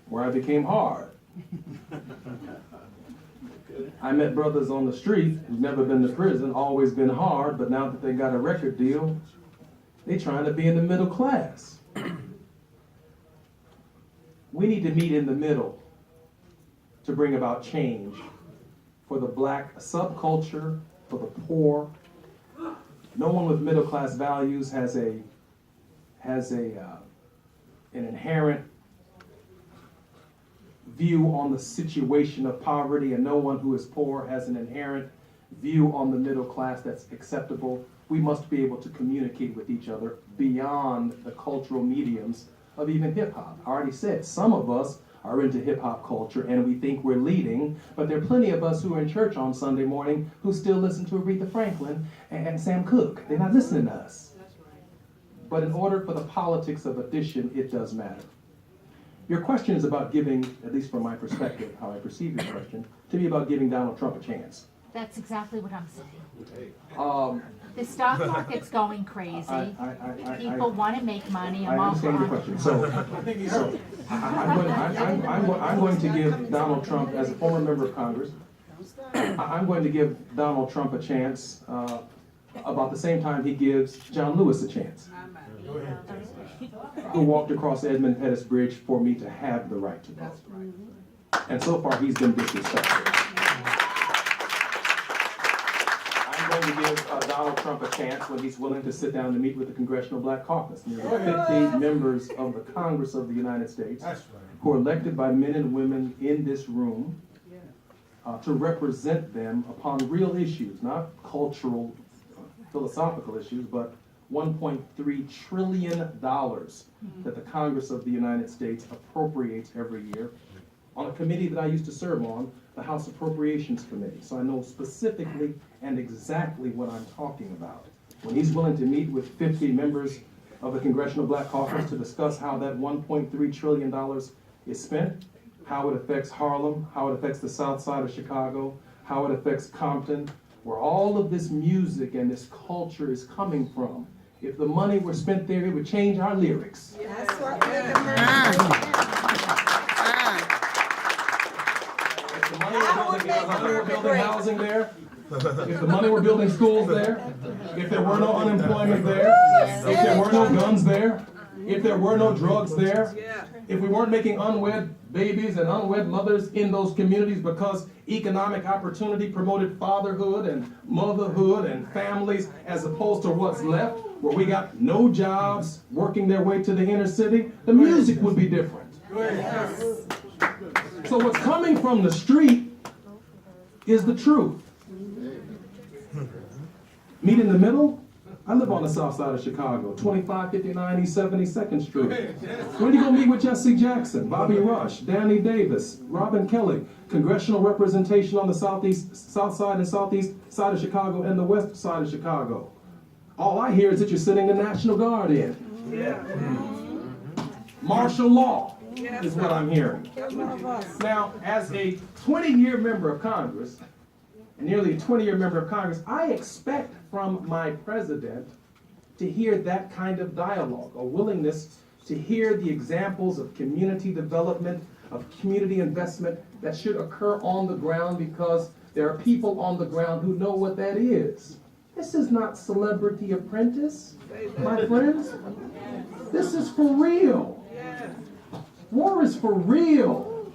where I became hard. I met brothers on the street who've never been to prison, always been hard, but now that they got a record deal, they trying to be in the middle class. We need to meet in the middle to bring about change for the black subculture, for the poor. No one with middle class values has an inherent view on the situation of poverty, and no one who is poor has an inherent view on the middle class that's acceptable. We must be able to communicate with each other beyond the cultural mediums of even hip hop. I already said some of us are into hip hop culture and we think we're leading, but there are plenty of us who are in church on Sunday morning who still listen to Aretha Franklin and Sam Cooke. They're not listening to us. But in order for the politics of addition, it does matter. Your question is about giving, at least from my perspective, how I perceive your question, to be about giving Donald Trump a chance. That's exactly what I'm saying. The stock market's going crazy. People want to make money. I understand your question. So I'm going to give Donald Trump, as a former member of Congress, I'm going to give Donald Trump a chance about the same time he gives John Lewis a chance, who walked across Edmund Pettus Bridge for me to have the right to vote. And so far he's been disrespectful. I'm going to give Donald Trump a chance when he's willing to sit down to meet with the Congressional Black Caucus, nearly 50 members of the Congress of the United States who are elected by men and women in this room to represent them upon real issues, not cultural, philosophical issues, but $1.3 trillion that the Congress of the United States appropriates every year on a committee that I used to serve on, the House Appropriations Committee. So I know specifically and exactly what I'm talking about. When he's willing to meet with 50 members of the Congressional Black Caucus to discuss how that $1.3 trillion is spent, how it affects Harlem, how it affects the South Side of Chicago, how it affects Compton, where all of this music and this culture is coming from. If the money were spent there, it would change our lyrics. That's what If the money were building housing there, if the money were building schools there, if there were no unemployment there, if there were no guns there, if there were no drugs there, if we weren't making unwed babies and unwed mothers in those communities because economic opportunity promoted fatherhood and motherhood and families as opposed to what's left, where we got no jobs working their way to the inner city, the music would be different. So what's coming from the street is the truth. Meet in the middle? I live on the south side of Chicago, 2559 East 72nd Street. When are you going to meet with Jesse Jackson, Bobby Rush, Danny Davis, Robin Kelly, congressional representation on the south side and southeast side of Chicago and the west side of Chicago? All I hear is that you're sitting the National Guard in. Martial law is what I'm hearing. Now, as a 20-year member of Congress, nearly a 20-year member of Congress, I expect from my president to hear that kind of dialogue, a willingness to hear the examples of community development, of community investment that should occur on the ground because there are people on the ground who know what that is. This is not Celebrity Apprentice, my friends. This is for real. War is for real.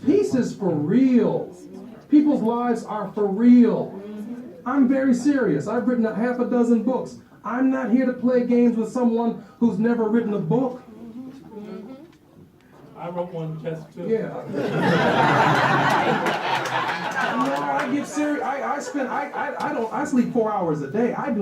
Peace is for real. People's lives are for real. I'm very serious. I've written a half a dozen books. I'm not here to play games with someone who's never written a book. I wrote one just too. Yeah. No, I get serious. I sleep 4 hours a day. I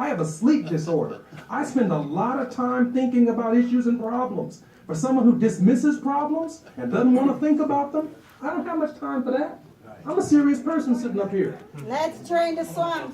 have a sleep disorder. I spend a lot of time thinking about issues and problems. For someone who dismisses problems and doesn't want to think about them, I don't have much time for that. I'm a serious person sitting up here. Let's train the song.